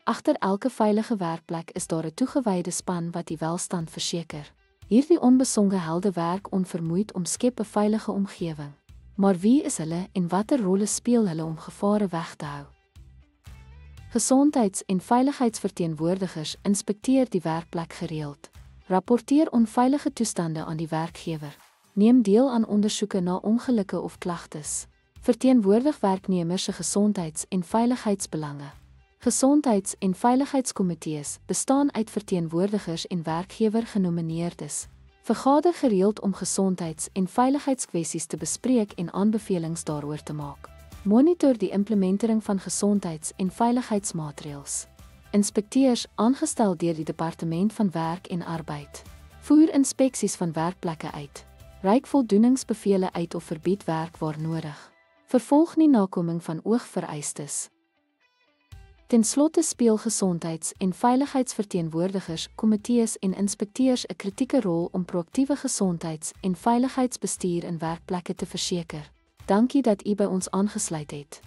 Agter elke veilige werkplek is daar 'n toegewyde span wat die welstand verseker. Hierdie onbesonge helde werk onvermoeid om skep 'n veilige omgewing. Maar wie is hulle en watter rolle speel hulle om gevare weg te hou? Gesondheids- en veiligheidsverteenwoordigers inspekteer die werkplek gereeld, rapporteer onveilige toestande aan die werkgewer, neem deel aan ondersoeke na ongelukke of klagtes, verteenwoordig werknemers se gesondheids- en veiligheidsbelange. Gesondheids- en veiligheidskomitees bestaan uit verteenwoordigers en werkgewer genomineerdes, vergader gereeld om gesondheids- en veiligheidskwessies te bespreek en aanbevelings daaroor te maak. Monitor die implementering van gesondheids- en veiligheidsmaatreëls. Inspekteurs, aangestel deur die Departement van Werk en Arbeid, voer inspeksies van werkplekke uit, reik voldoeningsbevele uit of verbied werk waar nodig, vervolg nie nakoming van oogvereistes. Ten slotte speel gesondheids- en veiligheidsverteenwoordigers, komitees en inspekteurs 'n kritieke rol om proaktiewe gesondheids- en veiligheidsbestuur in werkplekke te verseker. Dankie dat u by ons aangesluit het.